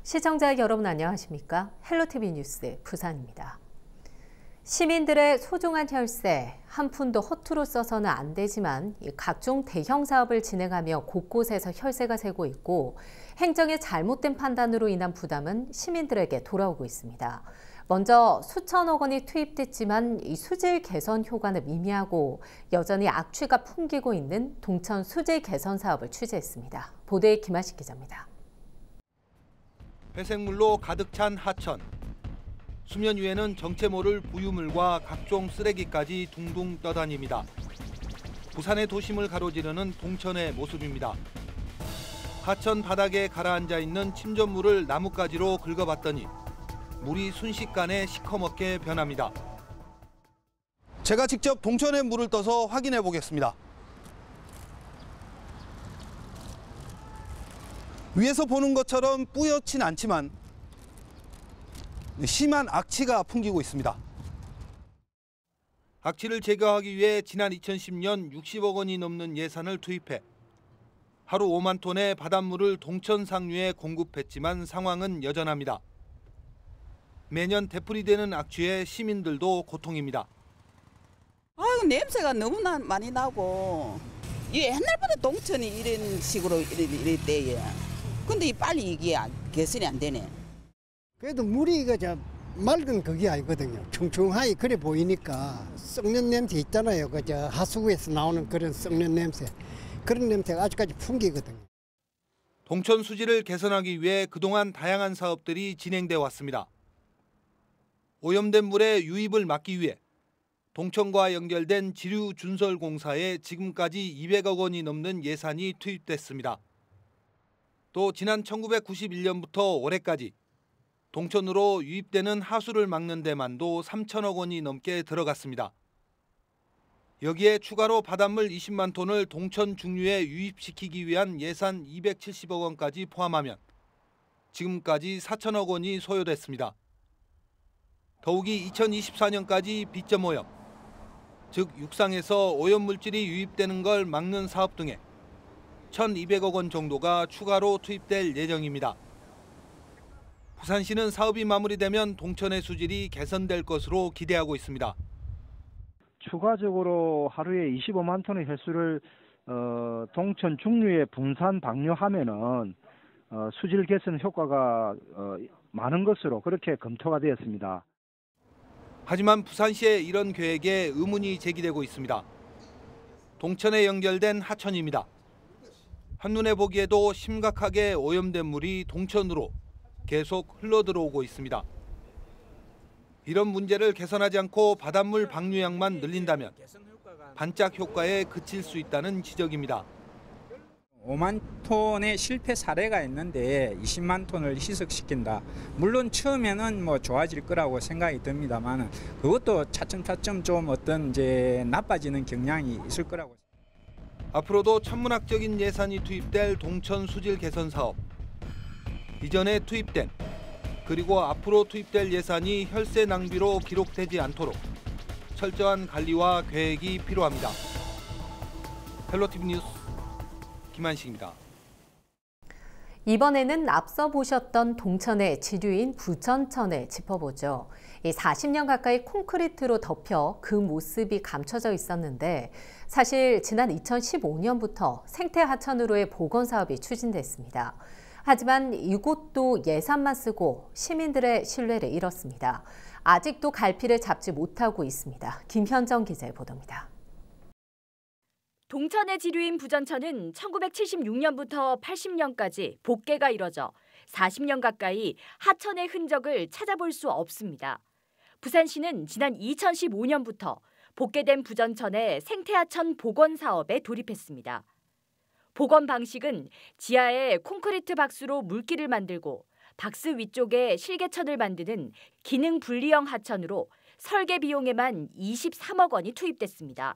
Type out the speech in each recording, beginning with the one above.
시청자 여러분 안녕하십니까? 헬로티비 뉴스 부산입니다. 시민들의 소중한 혈세 한 푼도 허투루 써서는 안 되지만 각종 대형 사업을 진행하며 곳곳에서 혈세가 새고 있고 행정의 잘못된 판단으로 인한 부담은 시민들에게 돌아오고 있습니다. 먼저 수천억 원이 투입됐지만 이 수질 개선 효과는 미미하고 여전히 악취가 풍기고 있는 동천 수질 개선 사업을 취재했습니다. 보도에 김하식 기자입니다. 회색물로 가득 찬 하천. 수면 위에는 정체 모를 부유물과 각종 쓰레기까지 둥둥 떠다닙니다. 부산의 도심을 가로지르는 동천의 모습입니다. 하천 바닥에 가라앉아 있는 침전물을 나뭇가지로 긁어봤더니 물이 순식간에 시커멓게 변합니다. 제가 직접 동천의 물을 떠서 확인해 보겠습니다. 위에서 보는 것처럼 뿌옇진 않지만 심한 악취가 풍기고 있습니다. 악취를 제거하기 위해 지난 2010년 60억 원이 넘는 예산을 투입해 하루 5만 톤의 바닷물을 동천 상류에 공급했지만 상황은 여전합니다. 매년 되풀이되는 악취에 시민들도 고통입니다. 냄새가 너무 많이 나고 옛날부터 동천이 이런 식으로 이랬대요. 근데 빨리 이게 개선이 안 되네. 그래도 물이 맑은 그게 아니거든요. 충충하게 그래 보이니까 썩는 냄새 있잖아요. 하수구에서 나오는 그런 썩는 냄새. 그런 냄새가 아직까지 풍기거든요. 동천 수질을 개선하기 위해 그동안 다양한 사업들이 진행돼 왔습니다. 오염된 물의 유입을 막기 위해 동천과 연결된 지류 준설 공사에 지금까지 200억 원이 넘는 예산이 투입됐습니다. 또 지난 1991년부터 올해까지 동천으로 유입되는 하수를 막는 데만도 3천억 원이 넘게 들어갔습니다. 여기에 추가로 바닷물 20만 톤을 동천 중류에 유입시키기 위한 예산 270억 원까지 포함하면 지금까지 4천억 원이 소요됐습니다. 더욱이 2024년까지 빗점 오염, 즉 육상에서 오염물질이 유입되는 걸 막는 사업 등에 1,200억 원 정도가 추가로 투입될 예정입니다. 부산시는 사업이 마무리되면 동천의 수질이 개선될 것으로 기대하고 있습니다. 추가적으로 하루에 25만 톤의 혈수를 동천 중류에 분산 방류하면은 수질 개선 효과가 많은 것으로 그렇게 검토가 되었습니다. 하지만 부산시의 이런 계획에 의문이 제기되고 있습니다. 동천에 연결된 하천입니다. 한눈에 보기에도 심각하게 오염된 물이 동천으로 계속 흘러들어오고 있습니다. 이런 문제를 개선하지 않고 바닷물 방류량만 늘린다면 반짝 효과에 그칠 수 있다는 지적입니다. 5만 톤의 실패 사례가 있는데 20만 톤을 희석시킨다. 물론 처음에는 좋아질 거라고 생각이 듭니다만 그것도 차츰차츰 좀 나빠지는 경향이 있을 거라고. 앞으로도 천문학적인 예산이 투입될 동천 수질 개선 사업. 이전에 투입된 그리고 앞으로 투입될 예산이 혈세 낭비로 기록되지 않도록 철저한 관리와 계획이 필요합니다. 헬로티비 뉴스 김한식입니다. 이번에는 앞서 보셨던 동천의 지류인 부천천을 짚어보죠. 40년 가까이 콘크리트로 덮여 그 모습이 감춰져 있었는데 사실 지난 2015년부터 생태하천으로의 복원 사업이 추진됐습니다. 하지만 이곳도 예산만 쓰고 시민들의 신뢰를 잃었습니다. 아직도 갈피를 잡지 못하고 있습니다. 김현정 기자의 보도입니다. 동천의 지류인 부천천은 1976년부터 80년까지 복개가 이뤄져 40년 가까이 하천의 흔적을 찾아볼 수 없습니다. 부산시는 지난 2015년부터 복개된 부천천의 생태하천 복원 사업에 돌입했습니다. 복원 방식은 지하에 콘크리트 박스로 물길을 만들고 박스 위쪽에 실개천을 만드는 기능 분리형 하천으로 설계 비용에만 23억 원이 투입됐습니다.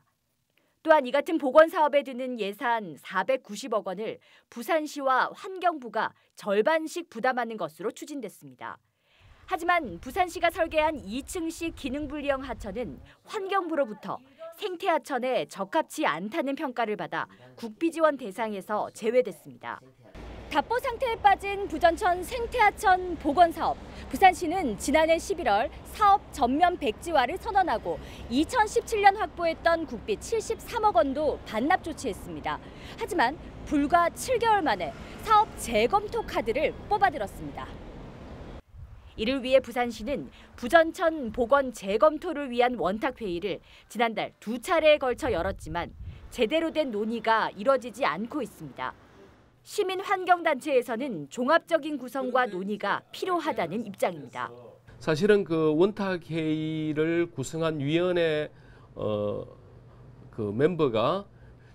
또한 이 같은 복원 사업에 드는 예산 490억 원을 부산시와 환경부가 절반씩 부담하는 것으로 추진됐습니다. 하지만 부산시가 설계한 2층식 기능분리형 하천은 환경부로부터 생태하천에 적합치 않다는 평가를 받아 국비지원 대상에서 제외됐습니다. 답보 상태에 빠진 부전천 생태하천 복원사업. 부산시는 지난해 11월 사업 전면 백지화를 선언하고 2017년 확보했던 국비 73억 원도 반납 조치했습니다. 하지만 불과 7개월 만에 사업 재검토 카드를 뽑아들었습니다. 이를 위해 부산시는 부전천 복원 재검토를 위한 원탁회의를 지난달 2차례에 걸쳐 열었지만 제대로 된 논의가 이뤄지지 않고 있습니다. 시민환경단체에서는 종합적인 구성과 논의가 필요하다는 입장입니다. 사실은 그 원탁회의를 구성한 위원회 그 멤버가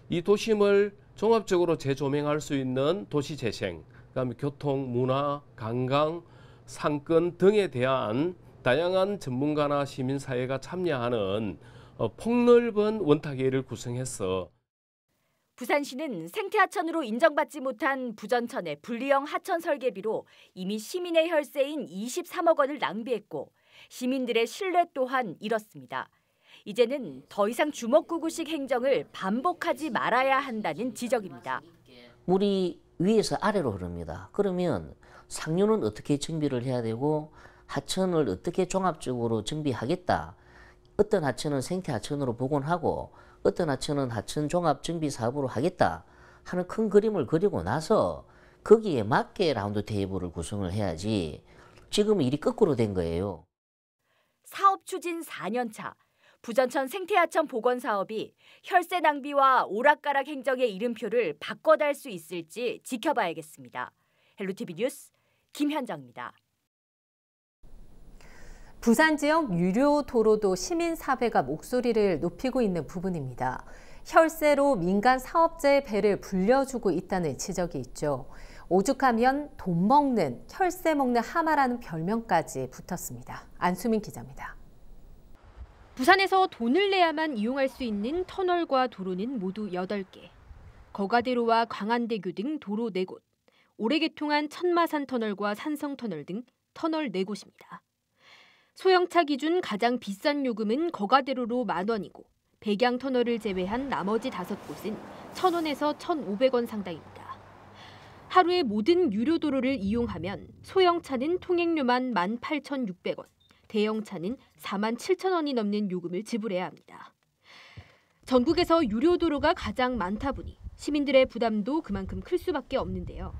이 도심을 종합적으로 재조명할 수 있는 도시재생, 그다음에 교통, 문화, 관광, 상권 등에 대한 다양한 전문가나 시민사회가 참여하는 폭넓은 원탁회의를 구성해서 부산시는 생태하천으로 인정받지 못한 부전천의 분리형 하천 설계비로 이미 시민의 혈세인 23억 원을 낭비했고 시민들의 신뢰 또한 잃었습니다. 이제는 더 이상 주먹구구식 행정을 반복하지 말아야 한다는 지적입니다. 물이 위에서 아래로 흐릅니다. 그러면 상류는 어떻게 정비를 해야 되고 하천을 어떻게 종합적으로 정비하겠다. 어떤 하천은 생태하천으로 복원하고 어떤 하천은 하천 종합 정비 사업으로 하겠다 하는 큰 그림을 그리고 나서 거기에 맞게 라운드 테이블을 구성을 해야지 지금 일이 거꾸로 된 거예요. 사업 추진 4년 차. 부전천 생태하천 복원 사업이 혈세 낭비와 오락가락 행정의 이름표를 바꿔달 수 있을지 지켜봐야겠습니다. 헬로티비 뉴스 김현정입니다. 부산 지역 유료 도로도 시민사회가 목소리를 높이고 있는 부분입니다. 혈세로 민간 사업자의 배를 불려주고 있다는 지적이 있죠. 오죽하면 돈 먹는, 혈세 먹는 하마라는 별명까지 붙었습니다. 안수민 기자입니다. 부산에서 돈을 내야만 이용할 수 있는 터널과 도로는 모두 8개. 거가대로와 광안대교 등 도로 4곳, 올해 개통한 천마산 터널과 산성터널 등 터널 4곳입니다. 소형차 기준 가장 비싼 요금은 거가대로로 10,000원이고 백양터널을 제외한 나머지 5곳은 1,000원에서 1,500원 상당입니다. 하루에 모든 유료 도로를 이용하면 소형차는 통행료만 18,600원, 대형차는 47,000원이 넘는 요금을 지불해야 합니다. 전국에서 유료 도로가 가장 많다 보니 시민들의 부담도 그만큼 클 수밖에 없는데요.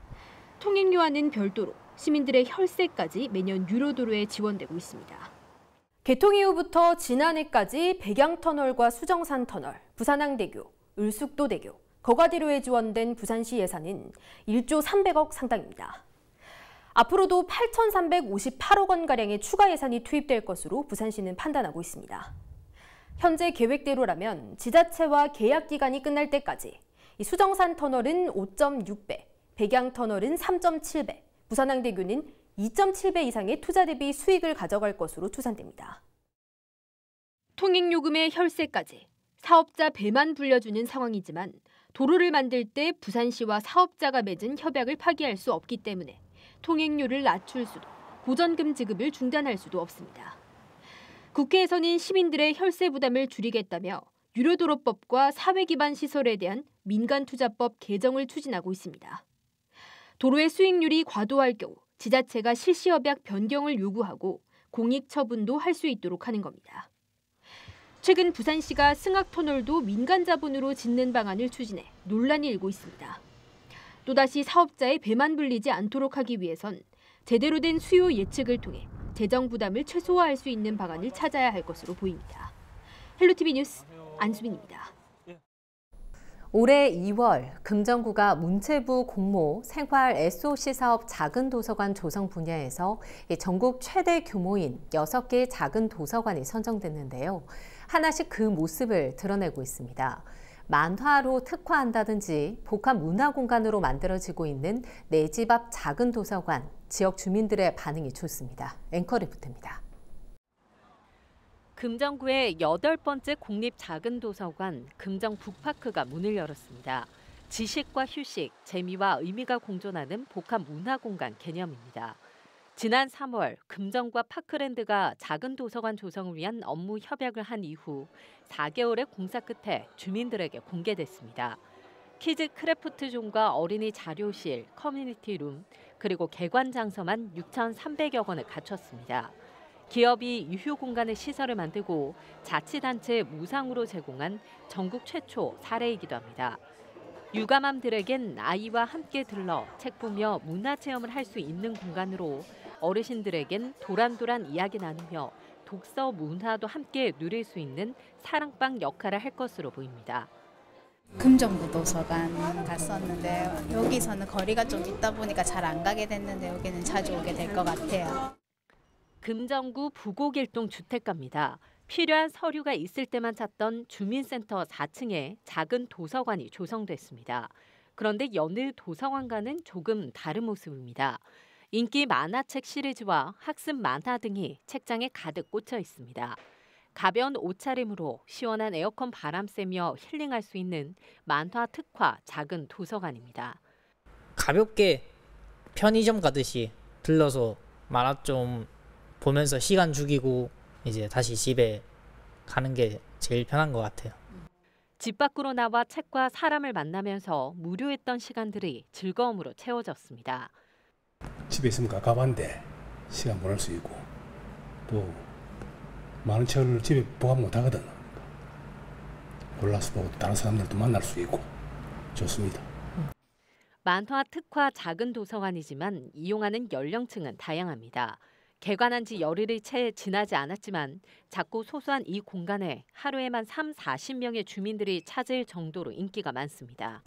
통행료와는 별도로 시민들의 혈세까지 매년 유료 도로에 지원되고 있습니다. 개통 이후부터 지난해까지 백양터널과 수정산터널, 부산항대교, 을숙도대교, 거가대로에 지원된 부산시 예산은 1조 300억 상당입니다. 앞으로도 8,358억 원가량의 추가 예산이 투입될 것으로 부산시는 판단하고 있습니다. 현재 계획대로라면 지자체와 계약 기간이 끝날 때까지 이 수정산터널은 5.6배, 백양터널은 3.7배, 부산항대교는 2.7배 이상의 투자 대비 수익을 가져갈 것으로 추산됩니다. 통행요금의 혈세까지 사업자 배만 불려주는 상황이지만 도로를 만들 때 부산시와 사업자가 맺은 협약을 파기할 수 없기 때문에 통행료를 낮출 수도, 고전금 지급을 중단할 수도 없습니다. 국회에서는 시민들의 혈세 부담을 줄이겠다며 유료도로법과 사회기반 시설에 대한 민간투자법 개정을 추진하고 있습니다. 도로의 수익률이 과도할 경우 지자체가 실시협약 변경을 요구하고 공익처분도 할 수 있도록 하는 겁니다. 최근 부산시가 승악터널도 민간 자본으로 짓는 방안을 추진해 논란이 일고 있습니다. 또다시 사업자의 배만 불리지 않도록 하기 위해선 제대로 된 수요 예측을 통해 재정 부담을 최소화할 수 있는 방안을 찾아야 할 것으로 보입니다. 헬로티비 뉴스 안수민입니다. 올해 2월 금정구가 문체부 공모 생활 SOC 사업 작은 도서관 조성 분야에서 전국 최대 규모인 6개의 작은 도서관이 선정됐는데요. 하나씩 그 모습을 드러내고 있습니다. 만화로 특화한다든지 복합 문화 공간으로 만들어지고 있는 내 집 앞 작은 도서관, 지역 주민들의 반응이 좋습니다. 앵커 리포트입니다. 금정구의 8번째 공립 작은 도서관 금정 북파크가 문을 열었습니다. 지식과 휴식, 재미와 의미가 공존하는 복합 문화 공간 개념입니다. 지난 3월 금정과 파크랜드가 작은 도서관 조성을 위한 업무 협약을 한 이후 4개월의 공사 끝에 주민들에게 공개됐습니다. 키즈 크래프트존과 어린이 자료실, 커뮤니티룸, 그리고 개관 장소만 6,300여 건을 갖췄습니다. 기업이 유휴 공간의 시설을 만들고 자치단체에 무상으로 제공한 전국 최초 사례이기도 합니다. 육아맘들에겐 아이와 함께 들러 책 보며 문화체험을 할 수 있는 공간으로 어르신들에겐 도란도란 이야기 나누며 독서 문화도 함께 누릴 수 있는 사랑방 역할을 할 것으로 보입니다. 금정구 도서관 갔었는데 여기서는 거리가 좀 있다 보니까 잘 안 가게 됐는데 여기는 자주 오게 될 것 같아요. 금정구 부곡일동 주택가입니다. 필요한 서류가 있을 때만 찾던 주민센터 4층에 작은 도서관이 조성됐습니다. 그런데 여느 도서관과는 조금 다른 모습입니다. 인기 만화책 시리즈와 학습 만화 등이 책장에 가득 꽂혀 있습니다. 가벼운 옷차림으로 시원한 에어컨 바람 쐬며 힐링할 수 있는 만화 특화 작은 도서관입니다. 가볍게 편의점 가듯이 들러서 만화 좀 보면서 시간 죽이고 이제 다시 집에 가는 게 제일 편한 것 같아요. 집 밖으로 나와 책과 사람을 만나면서 무료했던 시간들이 즐거움으로 채워졌습니다. 집에 있으면 깝깝한데 시간 보낼 수 있고 또 많은 책을 집에 보관 못 하거든. 골라서 보고 다른 사람들도 만날 수 있고 좋습니다. 만화 특화 작은 도서관이지만 이용하는 연령층은 다양합니다. 개관한 지 열흘이 채 지나지 않았지만 작고 소소한 이 공간에 하루에만 30-40명의 주민들이 찾을 정도로 인기가 많습니다.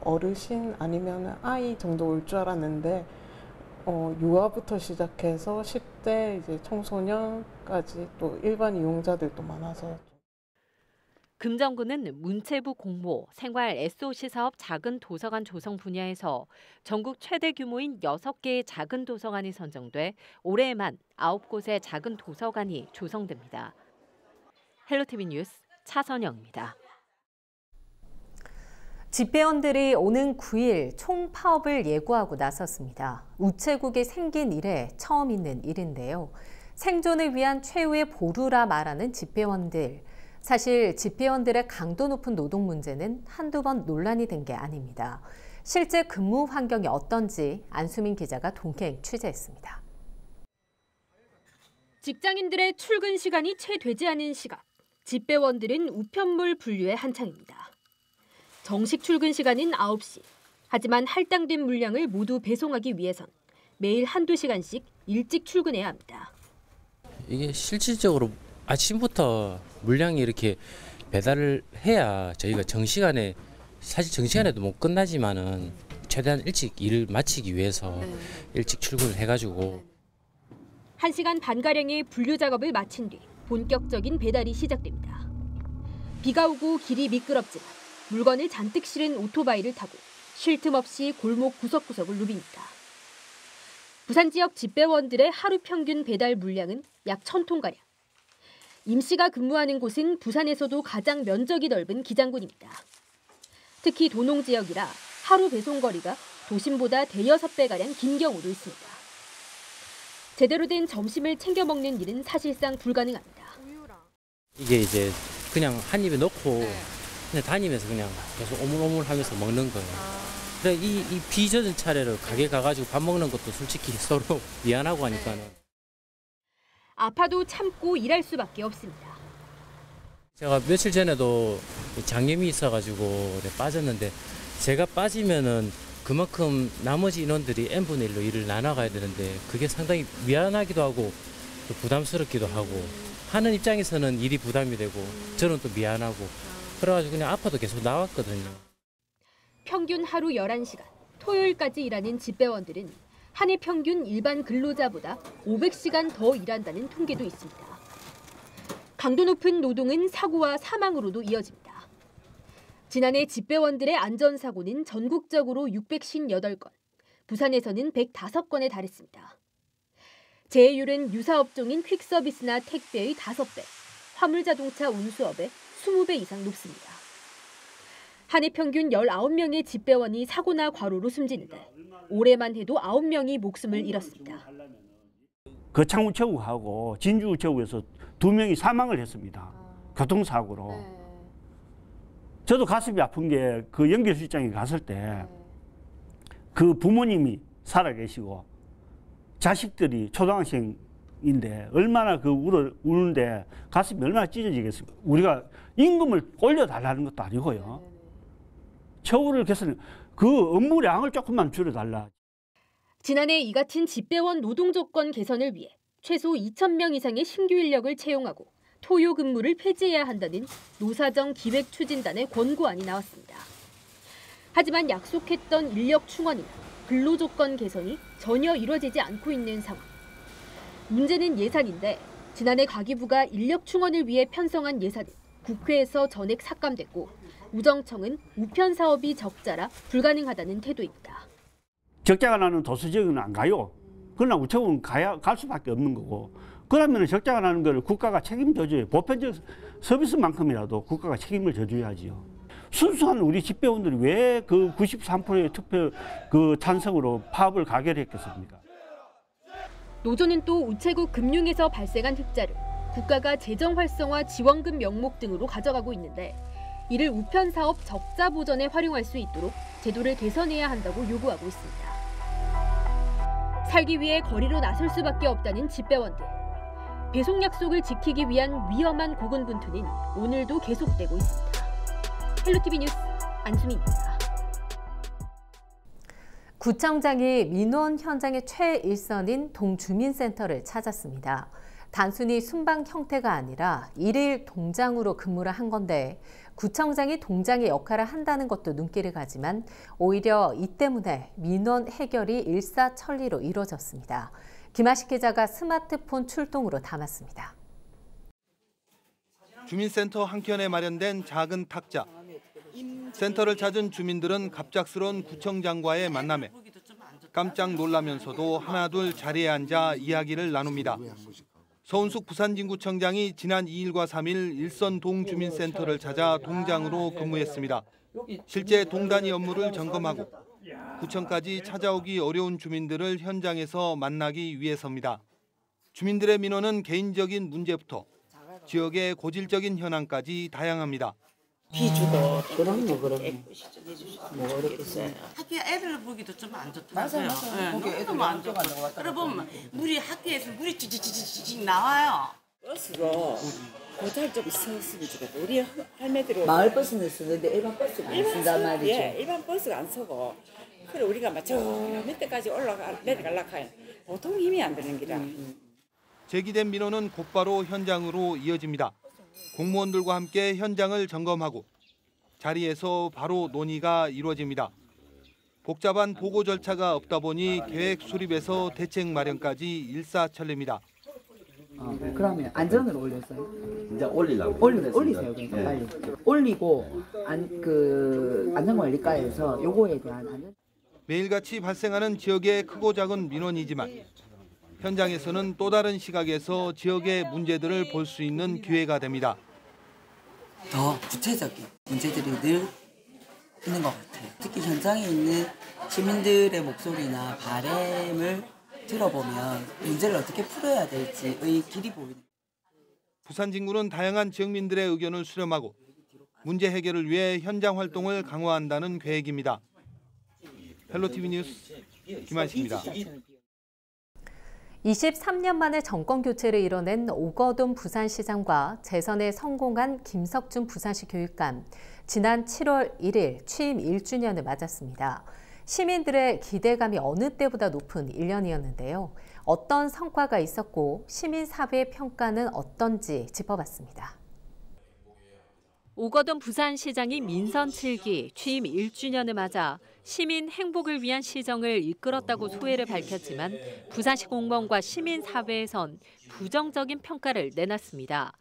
어르신 아니면 아이 정도 올 줄 알았는데 유아부터 시작해서 10대 이제 청소년까지 또 일반 이용자들도 많아서. 금정구는 문체부 공모, 생활 SOC 사업 작은 도서관 조성 분야에서 전국 최대 규모인 6개의 작은 도서관이 선정돼 올해에만 9곳의 작은 도서관이 조성됩니다. 헬로티비 뉴스 차선영입니다. 집배원들이 오는 9일 총파업을 예고하고 나섰습니다. 우체국이 생긴 이래 처음 있는 일인데요. 생존을 위한 최후의 보루라 말하는 집배원들. 사실 집배원들의 강도 높은 노동 문제는 한두 번 논란이 된 게 아닙니다. 실제 근무 환경이 어떤지 안수민 기자가 동행 취재했습니다. 직장인들의 출근 시간이 채 되지 않은 시각. 집배원들은 우편물 분류에 한창입니다. 정식 출근 시간은 9시. 하지만 할당된 물량을 모두 배송하기 위해선 매일 한두 시간씩 일찍 출근해야 합니다. 이게 실질적으로 아침부터 물량이 이렇게 배달을 해야 저희가 정시간에, 사실 정시간에도 못 끝나지만은 최대한 일찍 일을 마치기 위해서 일찍 출근을 해가지고 1시간 반가량의 분류 작업을 마친 뒤 본격적인 배달이 시작됩니다. 비가 오고 길이 미끄럽지만 물건을 잔뜩 실은 오토바이를 타고 쉴 틈 없이 골목 구석구석을 누빕니다. 부산 지역 집배원들의 하루 평균 배달 물량은 약 1,000톤가량. 임 씨가 근무하는 곳은 부산에서도 가장 면적이 넓은 기장군입니다. 특히 도농 지역이라 하루 배송 거리가 도심보다 대여섯 배가량 긴 경우도 있습니다. 제대로 된 점심을 챙겨 먹는 일은 사실상 불가능합니다. 이게 이제 그냥 한 입에 넣고 그냥 다니면서 그냥 계속 오물오물하면서 먹는 거예요. 그래 이 비젖은 차례를 가게 가가지고 밥 먹는 것도 솔직히 서로 미안하고 하니까는. 아파도 참고 일할 수밖에 없습니다. 제가 며칠 전에도 장염이 있어가지고 빠졌는데 제가 빠지면은 그만큼 나머지 인원들이 n분의 1로 일을 나눠가야 되는데 그게 상당히 미안하기도 하고 또 부담스럽기도 하고 하는 입장에서는 일이 부담이 되고 저는 또 미안하고 그래가지고 그냥 아파도 계속 나왔거든요. 평균 하루 11시간, 토요일까지 일하는 집배원들은 한 해 평균 일반 근로자보다 500시간 더 일한다는 통계도 있습니다. 강도 높은 노동은 사고와 사망으로도 이어집니다. 지난해 집배원들의 안전사고는 전국적으로 658건, 부산에서는 105건에 달했습니다. 재해율은 유사업종인 퀵서비스나 택배의 5배, 화물자동차 운수업의 20배 이상 높습니다. 한 해 평균 19명의 집배원이 사고나 과로로 숨지는데 올해만 해도 9명이 목숨을 잃었습니다. 거창우체국하고 진주우체국에서 2명이 사망을 했습니다. 교통사고로. 저도 가슴이 아픈 게 그 연결실장에 갔을 때 그 부모님이 살아계시고 자식들이 초등학생인데 얼마나 그 우는데 가슴이 얼마나 찢어지겠습니까? 우리가 임금을 올려달라는 것도 아니고요. 처우를 개선, 그 업무량을 조금만 줄여달라. 지난해 이 같은 집배원 노동 조건 개선을 위해 최소 2,000명 이상의 신규 인력을 채용하고 토요 근무를 폐지해야 한다는 노사정 기획추진단의 권고안이 나왔습니다. 하지만 약속했던 인력 충원이나 근로 조건 개선이 전혀 이루어지지 않고 있는 상황. 문제는 예산인데 지난해 가기부가 인력 충원을 위해 편성한 예산은 국회에서 전액 삭감됐고 우정청은 우편 사업이 적자라 불가능하다는 태도입니다. 적자가 나는 도서지역은 안 가요. 그러나 우체국은 갈 수밖에 없는 거고. 그러면 적자가 나는 걸 국가가 책임져줘요. 보편적 서비스만큼이라도 국가가 책임을 져줘야지요. 순수한 우리 집배원들이 왜 그 93%의 투표 그 찬성으로 파업을 가결했겠습니까? 노조는 또 우체국 금융에서 발생한 흑자를 국가가 재정 활성화 지원금 명목 등으로 가져가고 있는데 이를 우편 사업 적자 보전에 활용할 수 있도록 제도를 개선해야 한다고 요구하고 있습니다. 살기 위해 거리로 나설 수밖에 없다는 집배원들. 배송 약속을 지키기 위한 위험한 고군분투는 오늘도 계속되고 있습니다. 헬로티비 뉴스 안수민입니다. 구청장이 민원 현장의 최일선인 동주민센터를 찾았습니다. 단순히 순방 형태가 아니라 일일 동장으로 근무를 한 건데 구청장이 동장의 역할을 한다는 것도 눈길을 가지만 오히려 이 때문에 민원 해결이 일사천리로 이루어졌습니다. 김하식 기자가 스마트폰 출동으로 담았습니다. 주민센터 한켠에 마련된 작은 탁자. 센터를 찾은 주민들은 갑작스러운 구청장과의 만남에 깜짝 놀라면서도 하나둘 자리에 앉아 이야기를 나눕니다. 서운숙 부산진구청장이 지난 2일과 3일 일선 동주민센터를 찾아 동장으로 근무했습니다. 실제 동단위 업무를 점검하고 구청까지 찾아오기 어려운 주민들을 현장에서 만나기 위해서입니다. 주민들의 민원은 개인적인 문제부터 지역의 고질적인 현황까지 다양합니다. 비 주고 그럼 뭐 뭐 어렵겠어요. 학교에 애들 보기도 좀 안 좋더라고요. 맞아. 거기 애들 안 좋고. 그러면 물이 학교에서 물이 찌찌찌찌 나와요. 버스로 고잘 좀 썼으면 좋겠다. 우리 할매들은 마을 버스는 쓰는데 일반 버스가 안 쓴단 말이죠. 예, 일반 버스가 안 서고. 그래 우리가 막 저 밑에까지 내려가려고 하면 보통 힘이 안 드는 기라. 제기된 민원은 곧바로 현장으로 이어집니다. 공무원들과 함께 현장을 점검하고 자리에서 바로 논의가 이루어집니다. 복잡한 보고 절차가 없다 보니 계획 수립에서 대책 마련까지 일사천리입니다. 그러면 안전을 올렸어요? 이제 올리세요. 그러니까 빨리 올리고 안전관리과에서 요거에 대한 안전. 매일같이 발생하는 지역의 크고 작은 민원이지만 현장에서는 또 다른 시각에서 지역의 문제들을 볼 수 있는 기회가 됩니다. 더 구체적인 문제들이 늘 있는 것 같아요. 특히 현장에 있는 시민들의 목소리나 바람을 들어보면 문제를 어떻게 풀어야 될지의 길이 보이는. 부산진구는 다양한 지역민들의 의견을 수렴하고 문제 해결을 위해 현장 활동을 강화한다는 계획입니다. 헬로티비 뉴스 김한식입니다. 23년 만에 정권 교체를 이뤄낸 오거돈 부산시장과 재선에 성공한 김석준 부산시 교육감. 지난 7월 1일 취임 1주년을 맞았습니다. 시민들의 기대감이 어느 때보다 높은 1년이었는데요. 어떤 성과가 있었고 시민사회의 평가는 어떤지 짚어봤습니다. 오거돈 부산시장이 민선 7기 취임 1주년을 맞아 시민 행복을 위한 시정을 이끌었다고 소회를 밝혔지만 부산시 공무원과 시민사회에선 부정적인 평가를 내놨습니다.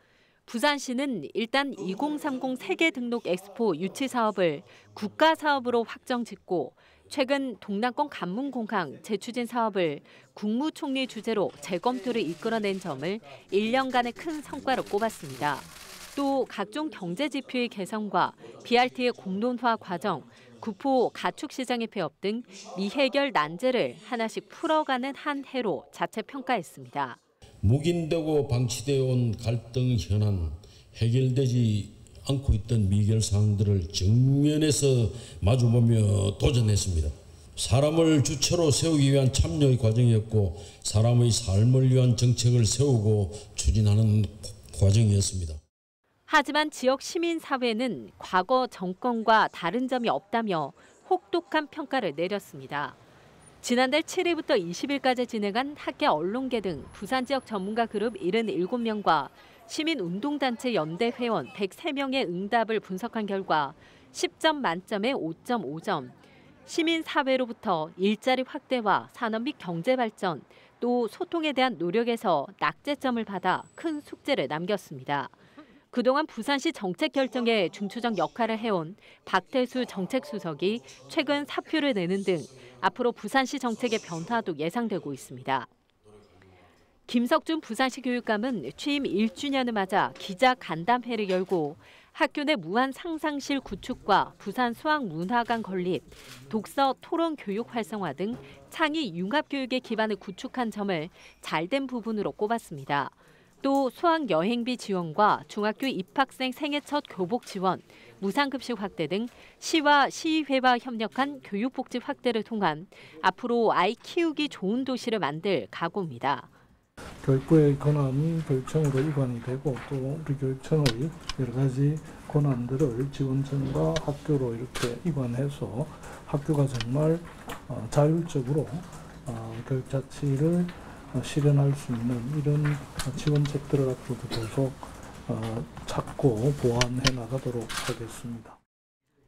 부산시는 일단 2030 세계 등록 엑스포 유치 사업을 국가사업으로 확정짓고 최근 동남권 관문공항 재추진 사업을 국무총리 주재로 재검토를 이끌어낸 점을 1년간의 큰 성과로 꼽았습니다. 또 각종 경제 지표의 개선과 BRT의 공론화 과정, 구포 가축시장의 폐업 등 미해결 난제를 하나씩 풀어가는 한 해로 자체 평가했습니다. 묵인되고 방치되어 온 갈등 현안 해결되지 안고 있던 미결 사항들을 정면에서 마주보며 도전했습니다. 사람을 주체로 세우기 위한 참여의 과정이었고 사람의 삶을 위한 정책을 세우고 추진하는 과정이었습니다. 하지만 지역 시민사회는 과거 정권과 다른 점이 없다며 혹독한 평가를 내렸습니다. 지난달 7일부터 20일까지 진행한 학계 언론계 등 부산 지역 전문가 그룹 77명과 시민운동단체 연대 회원 103명의 응답을 분석한 결과 10점 만점에 5.5점, 시민사회로부터 일자리 확대와 산업 및 경제발전, 또 소통에 대한 노력에서 낙제점을 받아 큰 숙제를 남겼습니다. 그동안 부산시 정책 결정에 중추적 역할을 해온 박태수 정책수석이 최근 사표를 내는 등 앞으로 부산시 정책의 변화도 예상되고 있습니다. 김석준 부산시 교육감은 취임 1주년을 맞아 기자 간담회를 열고 학교 내 무한 상상실 구축과 부산 수학문화관 건립, 독서 토론 교육 활성화 등 창의 융합 교육의 기반을 구축한 점을 잘된 부분으로 꼽았습니다. 또 수학 여행비 지원과 중학교 입학생 생애 첫 교복 지원, 무상급식 확대 등 시와 시의회와 협력한 교육복지 확대를 통한 앞으로 아이 키우기 좋은 도시를 만들 각오입니다. 교육부의 권한이 교육청으로 이관이 되고 또 우리 교육청의 여러 가지 권한들을 지원청과 학교로 이렇게 이관해서 학교가 정말 자율적으로 교육 자치를 실현할 수 있는 이런 지원책들을 앞으로도 계속 찾고 보완해 나가도록 하겠습니다.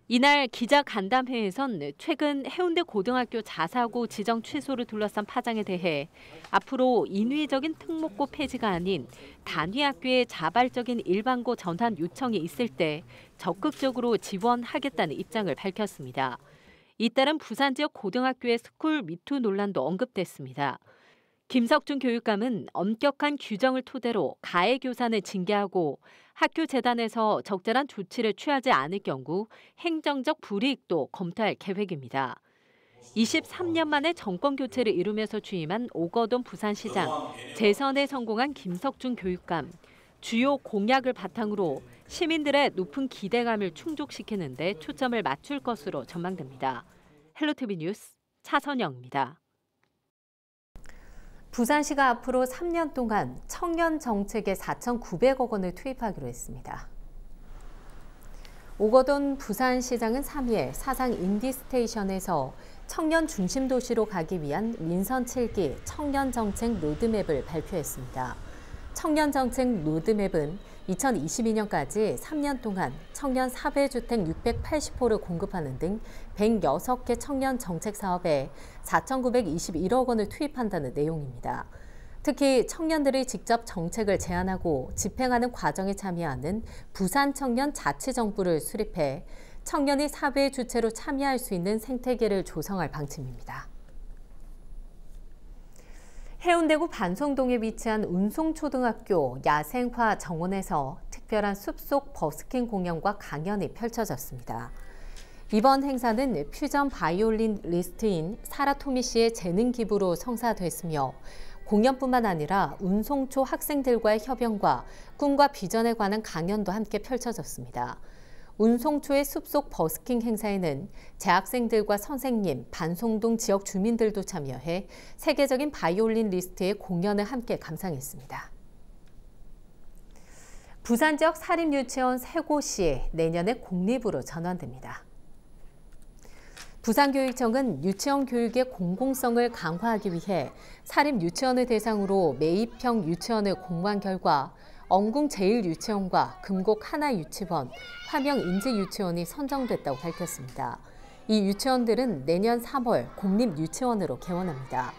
이날 기자 간담회에선 최근 해운대 고등학교 자사고 지정 취소를 둘러싼 파장에 대해 앞으로 인위적인 특목고 폐지가 아닌 단위학교의 자발적인 일반고 전환 요청이 있을 때 적극적으로 지원하겠다는 입장을 밝혔습니다. 잇따른 부산 지역 고등학교의 스쿨 미투 논란도 언급됐습니다. 김석준 교육감은 엄격한 규정을 토대로 가해 교사는 징계하고 학교 재단에서 적절한 조치를 취하지 않을 경우 행정적 불이익도 검토할 계획입니다. 23년 만에 정권 교체를 이루면서 취임한 오거돈 부산시장, 재선에 성공한 김석준 교육감, 주요 공약을 바탕으로 시민들의 높은 기대감을 충족시키는 데 초점을 맞출 것으로 전망됩니다. 헬로티비 뉴스 차선영입니다. 부산시가 앞으로 3년 동안 청년 정책에 4,900억 원을 투입하기로 했습니다. 오거돈 부산시장은 3일 사상 인디스테이션에서 청년 중심 도시로 가기 위한 민선 7기 청년 정책 로드맵을 발표했습니다. 청년 정책 로드맵은 2022년까지 3년 동안 청년 사배주택 680호를 공급하는 등 106개 청년 정책 사업에 4,921억 원을 투입한다는 내용입니다. 특히 청년들이 직접 정책을 제안하고 집행하는 과정에 참여하는 부산 청년 자치정부를 수립해 청년이 사회 주체로 참여할 수 있는 생태계를 조성할 방침입니다. 해운대구 반송동에 위치한 운송초등학교 야생화 정원에서 특별한 숲속 버스킹 공연과 강연이 펼쳐졌습니다. 이번 행사는 퓨전 바이올린 리스트인 사라 토미 씨의 재능 기부로 성사됐으며 공연뿐만 아니라 운송초 학생들과의 협연과 꿈과 비전에 관한 강연도 함께 펼쳐졌습니다. 운송초의 숲속 버스킹 행사에는 재학생들과 선생님, 반송동 지역 주민들도 참여해 세계적인 바이올린 리스트의 공연을 함께 감상했습니다. 부산 지역 사립유치원 3곳이 내년에 공립으로 전환됩니다. 부산교육청은 유치원 교육의 공공성을 강화하기 위해 사립유치원을 대상으로 매입형 유치원을 공모한 결과 엄궁 제1유치원과 금곡 하나유치원, 화명 인지유치원이 선정됐다고 밝혔습니다. 이 유치원들은 내년 3월 공립유치원으로 개원합니다.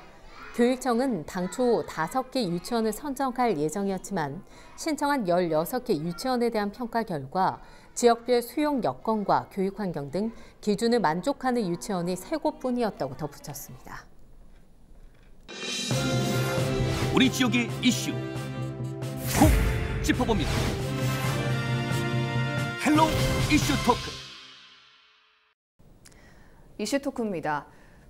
교육청은 당초 5개 유치원을 선정할 예정이었지만 신청한 16개 유치원에 대한 평가 결과 지역별 수용 여건과 교육 환경 등 기준을 만족하는 유치원이 3곳뿐이었다고 덧붙였습니다. 우리 지역의 이슈 콕 짚어봅니다. 헬로 이슈 토크. 이슈 토크입니다.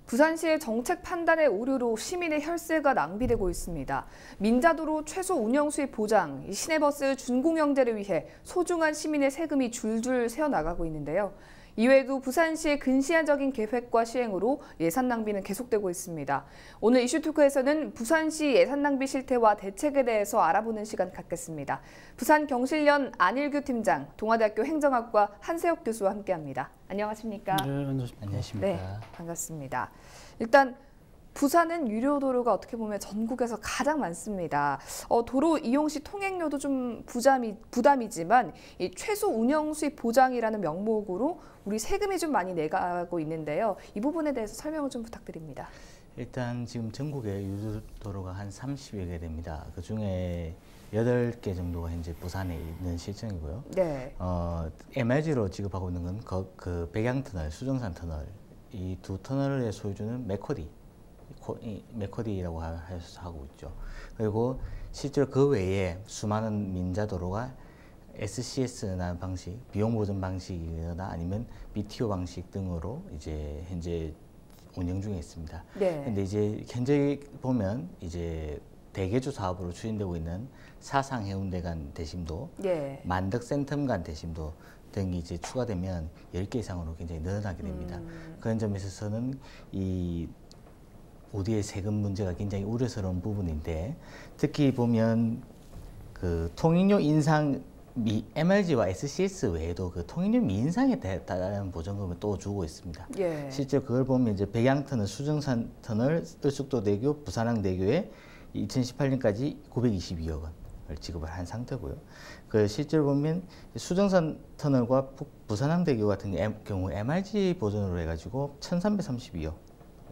부산시의 정책 판단의 오류로 시민의 혈세가 낭비되고 있습니다. 민자도로 최소 운영 수입 보장, 시내버스 준공영제를 위해 소중한 시민의 세금이 줄줄 새어나가고 있는데요. 이외에도 부산시의 근시안적인 계획과 시행으로 예산 낭비는 계속되고 있습니다. 오늘 이슈토크에서는 부산시 예산 낭비 실태와 대책에 대해서 알아보는 시간 갖겠습니다. 부산경실련 안일규 팀장, 동아대학교 행정학과 한세혁 교수와 함께합니다. 안녕하십니까? 네, 안녕하십니까? 네, 반갑습니다. 일단 부산은 유료도로가 어떻게 보면 전국에서 가장 많습니다. 도로 이용 시 통행료도 좀 부담이지만 이 최소 운영 수입 보장이라는 명목으로 우리 세금이 좀 많이 내가고 있는데요. 이 부분에 대해서 설명을 좀 부탁드립니다. 일단 지금 전국에 유료도로가 한 30여 개 됩니다. 그중에 8개 정도가 현재 부산에 있는 실정이고요. 네. MRG로 지급하고 있는 건 그 백양터널, 수정산 터널, 이 두 터널의 소유주는 메코디라고 해서 하고 있죠. 그리고 실제로 그 외에 수많은 민자도로가 SCS라는 방식, 비용보전 방식이거나 아니면 BTO 방식 등으로 이제 현재 운영 중에 있습니다. 네. 근데 이제 현재 보면 이제 대개조 사업으로 추진되고 있는 사상 해운대 간 대심도, 네. 만덕 센텀 간 대심도 등이 이제 추가되면 10개 이상으로 굉장히 늘어나게 됩니다. 그런 점에 있어서는 이 우리의 세금 문제가 굉장히 우려스러운 부분인데, 특히 보면 그 통행료 인상 MRG와 SCS 외에도 그 통행료 미인상에 따른 보전금을 또 주고 있습니다. 예. 실제 그걸 보면 이제 백양터널, 수정산 터널, 을숙도대교, 부산항대교에 2018년까지 922억 원을 지급을 한 상태고요. 그 실제로 보면 수정산 터널과 부산항대교 같은 경우 MRG 보전으로 해가지고 1,332억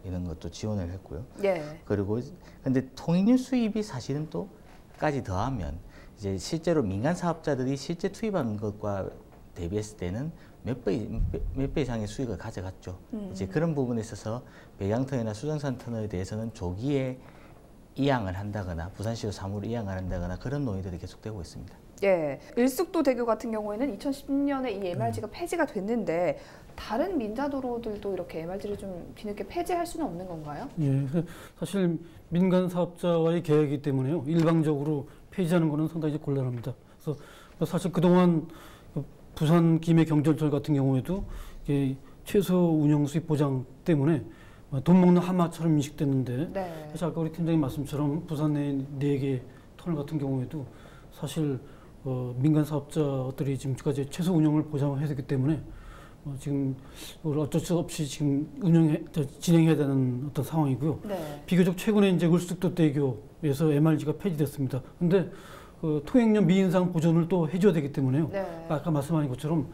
이런 것도 지원을 했고요. 예. 그리고 근데 통행료 수입이 사실은 또까지 더하면 이제 실제로 민간 사업자들이 실제 투입한 것과 대비했을 때는 몇 배 이상의 수익을 가져갔죠. 이제 그런 부분에 있어서 백양터널이나 수정산 터널에 대해서는 조기에 이양을 한다거나 부산시로 사무를 이양을 한다거나 그런 논의들이 계속되고 있습니다. 예, 을숙도대교 같은 경우에는 2010년에 이 MRG가 폐지가 됐는데 다른 민자도로들도 이렇게 MRG를 좀 뒤늦게 폐지할 수는 없는 건가요? 예, 사실 민간 사업자와의 계약이기 때문에요. 일방적으로 폐지하는 것은 상당히 곤란합니다. 그래서 사실 그동안 부산 김해 경전철 같은 경우에도 최소 운영 수입 보장 때문에 돈 먹는 하마처럼 인식됐는데, 네. 사실 아까 우리 팀장님 말씀처럼 부산의 4개 터널 같은 경우에도 사실 민간 사업자들이 지금까지 최소 운영을 보장해야 되기 때문에 지금 어쩔 수 없이 지금 진행해야 되는 어떤 상황이고요. 네. 비교적 최근에 이제 을숙도대교에서 MRG가 폐지됐습니다. 근데 통행료 미인상 보전을 또 해줘야 되기 때문에요. 네. 아까 말씀하신 것처럼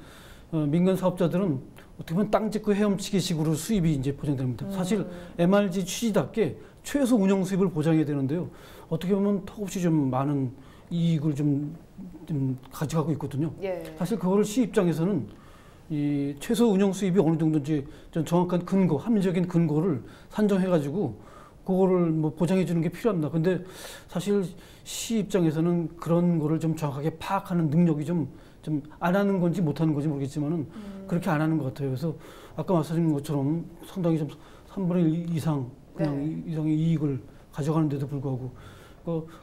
민간 사업자들은 어떻게 보면 땅 짓고 헤엄치기식으로 수입이 이제 보장됩니다. 사실 MRG 취지답게 최소 운영 수입을 보장해야 되는데요. 어떻게 보면 턱없이 좀 많은 이익을 좀 가져가고 있거든요. 예. 사실 그거를 시 입장에서는 이 최소 운영 수입이 어느 정도인지 좀 정확한 근거, 합리적인 근거를 산정해가지고 그거를 뭐 보장해 주는 게 필요합니다. 근데 사실 시 입장에서는 그런 거를 좀 정확하게 파악하는 능력이 좀 안 하는 건지 못 하는 건지 모르겠지만은 그렇게 안 하는 것 같아요. 그래서 아까 말씀드린 것처럼 상당히 좀 3분의 1 이상 그냥 이상의 이익을 가져가는데도 불구하고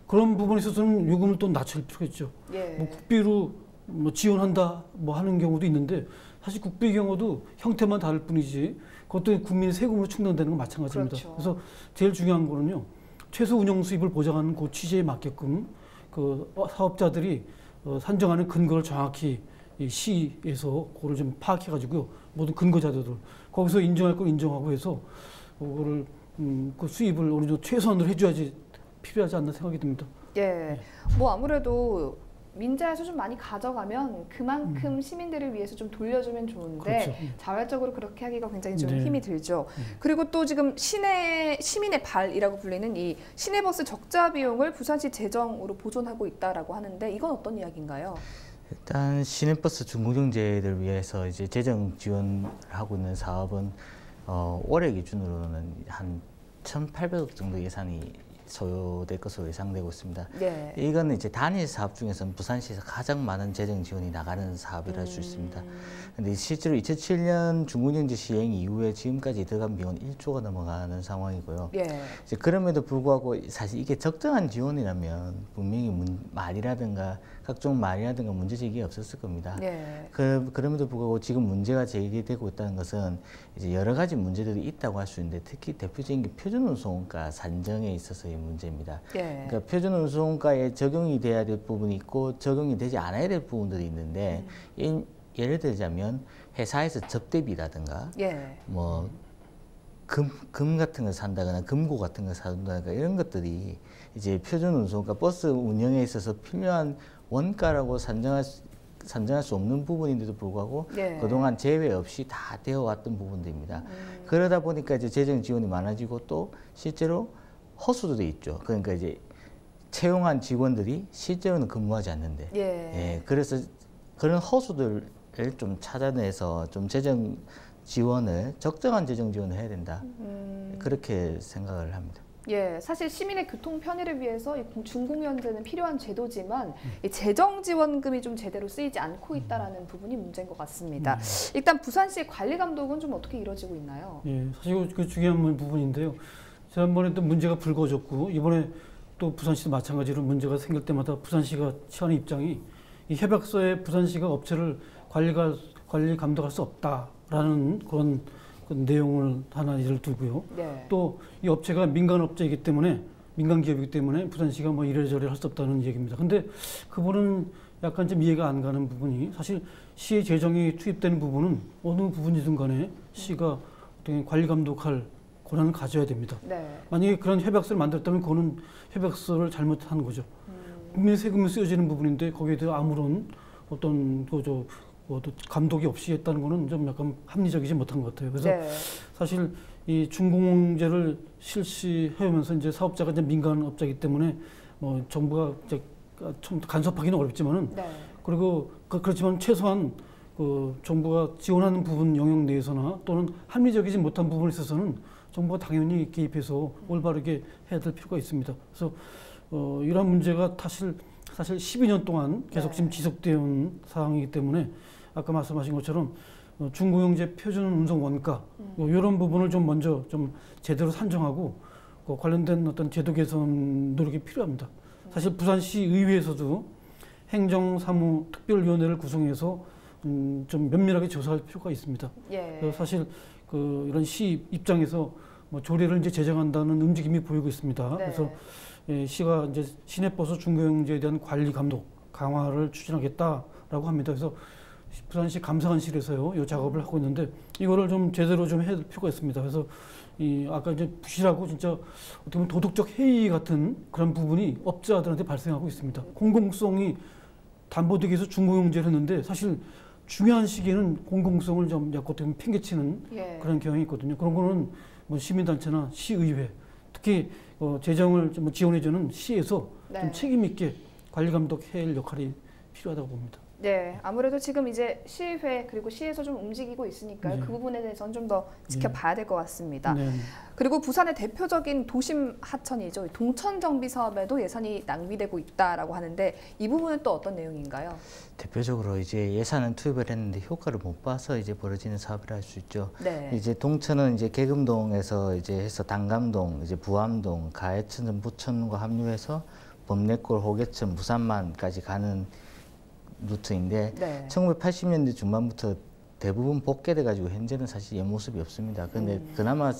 그런 부분에 있어서는 요금을 또 낮출 필요가 있죠. 예. 뭐 국비로 뭐 지원한다 뭐 하는 경우도 있는데 사실 국비 경우도 형태만 다를 뿐이지 그것도 국민의 세금으로 충당되는 건 마찬가지입니다. 그렇죠. 그래서 제일 중요한 거는요. 최소 운영 수입을 보장하는 그 취지에 맞게끔 그 사업자들이 산정하는 근거를 정확히 이 시에서 그거를 좀 파악해가지고요. 모든 근거 자료들 거기서 인정할 걸 인정하고 해서 그거를 그 수입을 어느 정도 최소한으로 해줘야지 필요하지 않나 생각이 듭니다. 예, 뭐 아무래도 민자에서 좀 많이 가져가면 그만큼 시민들을 위해서 좀 돌려주면 좋은데 그렇죠. 자발적으로 그렇게 하기가 굉장히 좀 네. 힘이 들죠. 그리고 또 지금 시민의 발이라고 불리는 이 시내버스 적자 비용을 부산시 재정으로 보존하고 있다라고 하는데 이건 어떤 이야기인가요? 일단 시내버스 준공영제를 위해서 이제 재정 지원을 하고 있는 사업은 올해 기준으로는 한 1,800억 정도 예산이 소요될 것으로 예상되고 있습니다. 네. 이거는 이제 단일 사업 중에서는 부산시에서 가장 많은 재정 지원이 나가는 사업이라 할 수 있습니다. 그런데 실제로 2007년 중구경제 시행 이후에 지금까지 들어간 비용은 1조가 넘어가는 상황이고요. 예. 이제 그럼에도 불구하고 사실 이게 적정한 지원이라면 분명히 말이라든가 각종 말이라든가 문제 제기가 없었을 겁니다. 예. 그럼에도 불구하고 지금 문제가 제기되고 있다는 것은 이제 여러 가지 문제들이 있다고 할 수 있는데 특히 대표적인 게 표준운송원가 산정에 있어서의 문제입니다. 예. 그러니까 표준운송원가에 적용이 돼야 될 부분이 있고 적용이 되지 않아야 될 부분들이 있는데 예를 들자면 회사에서 접대비라든가 예. 뭐 금 같은 걸 산다거나 금고 같은 걸 산다거나 이런 것들이 이제 표준운송가 버스 운영에 있어서 필요한 원가라고 산정할 수 없는 부분인데도 불구하고 예. 그동안 제외 없이 다 되어 왔던 부분들입니다. 그러다 보니까 이제 재정 지원이 많아지고 또 실제로 허수들이 있죠. 그러니까 이제 채용한 직원들이 실제로는 근무하지 않는데, 예. 그래서 그런 허수들을 좀 찾아내서 좀 재정 지원을 적정한 재정 지원을 해야 된다. 그렇게 생각을 합니다. 예, 사실 시민의 교통 편의를 위해서 이 준공연제는 필요한 제도지만 이 재정 지원금이 좀 제대로 쓰이지 않고 있다라는 부분이 문제인 것 같습니다. 일단 부산시 관리 감독은 좀 어떻게 이루어지고 있나요? 예, 사실 그 중요한 부분인데요. 지난번에 또 문제가 불거졌고 이번에 또 부산시도 마찬가지로 문제가 생길 때마다 부산시가 취하는 입장이 이 협약서에 부산시가 업체를 관리 감독할 수 없다라는 그런 내용을 하나 예를 두고요. 네. 또 이 업체가 민간업체이기 때문에 민간기업이기 때문에 부산시가 뭐 이래저래 할 수 없다는 얘기입니다. 근데 그분은 약간 좀 이해가 안 가는 부분이 사실 시의 재정이 투입되는 부분은 어느 부분이든 간에 시가 어떻게 관리 감독할 권한을 가져야 됩니다. 네. 만약에 그런 협약서를 만들었다면 그거는 협약서를 잘못한 거죠. 국민의 세금이 쓰여지는 부분인데 거기에 대해 아무런 어떤 감독이 없이 했다는 거는 좀 약간 합리적이지 못한 것 같아요. 그래서 네. 사실 이 준공제를 실시해오면서 이제 사업자가 이제 민간업자이기 때문에 뭐 정부가 이제 좀 간섭하기는 어렵지만은 네. 그리고 그렇지만 최소한 그 정부가 지원하는 부분 영역 내에서나 또는 합리적이지 못한 부분에 있어서는 정부가 당연히 개입해서 올바르게 해야 될 필요가 있습니다. 그래서 이러한 문제가 사실 12년 동안 계속 지금 지속되어 온 사항이기 때문에 아까 말씀하신 것처럼 준공영제 표준 운송 원가 이런 부분을 좀 먼저 좀 제대로 산정하고 관련된 어떤 제도 개선 노력이 필요합니다. 사실 부산시 의회에서도 행정사무 특별위원회를 구성해서 좀 면밀하게 조사할 필요가 있습니다. 예. 사실 이런 시 입장에서 뭐 조례를 이제 제정한다는 움직임이 보이고 있습니다. 네. 그래서 시가 이제 시내버스 준공영제에 대한 관리 감독 강화를 추진하겠다라고 합니다. 그래서 부산시 감사관실에서요, 이 작업을 하고 있는데 이거를 좀 제대로 좀 해야 될 필요가 있습니다. 그래서 아까 이제 부실하고 진짜 어떻게 보면 도덕적 해이 같은 그런 부분이 업자들한테 발생하고 있습니다. 공공성이 담보되기 위해서 준공영제를 했는데 사실 중요한 시기에는 공공성을 좀 약간 어떻게 보면 팽개치는 예. 그런 경향이 있거든요. 그런 거는 뭐 시민단체나 시의회, 특히 재정을 좀 지원해주는 시에서 네. 좀 책임 있게 관리 감독해야 할 역할이 필요하다고 봅니다. 네, 아무래도 지금 이제 시의회 그리고 시에서 좀 움직이고 있으니까요. 네. 그 부분에 대해서는 좀 더 지켜봐야 될 것 같습니다. 네. 그리고 부산의 대표적인 도심 하천이죠. 동천 정비 사업에도 예산이 낭비되고 있다라고 하는데 이 부분은 또 어떤 내용인가요? 대표적으로 이제 예산은 투입을 했는데 효과를 못 봐서 이제 벌어지는 사업이라 할 수 있죠. 네. 이제 동천은 이제 계금동에서 이제 해서 단감동, 이제 부암동, 가해천, 전부천과 합류해서 범내골, 호계천, 부산만까지 가는 루트인데 네. 1980년대 중반부터 대부분 복개돼 가지고 현재는 사실 옆모습이 없습니다. 그런데 그나마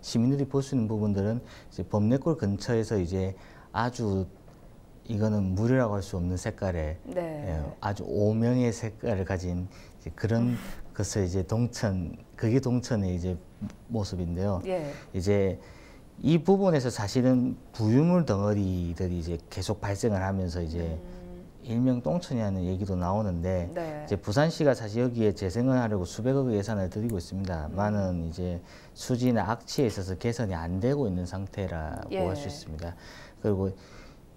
시민들이 볼 수 있는 부분들은 이제 범내골 근처에서 이제 아주 이거는 무료라고 할 수 없는 색깔의 네. 아주 오명의 색깔을 가진 이제 그런 것을 이제 그게 동천의 이제 모습인데요. 예. 이제 이 부분에서 사실은 부유물 덩어리들이 이제 계속 발생을 하면서 이제 일명 똥천이라는 얘기도 나오는데 네. 이제 부산시가 사실 여기에 재생을 하려고 수백억의 예산을 들이고 있습니다. 많은 이제 수지나 악취에 있어서 개선이 안 되고 있는 상태라고 예. 할 수 있습니다. 그리고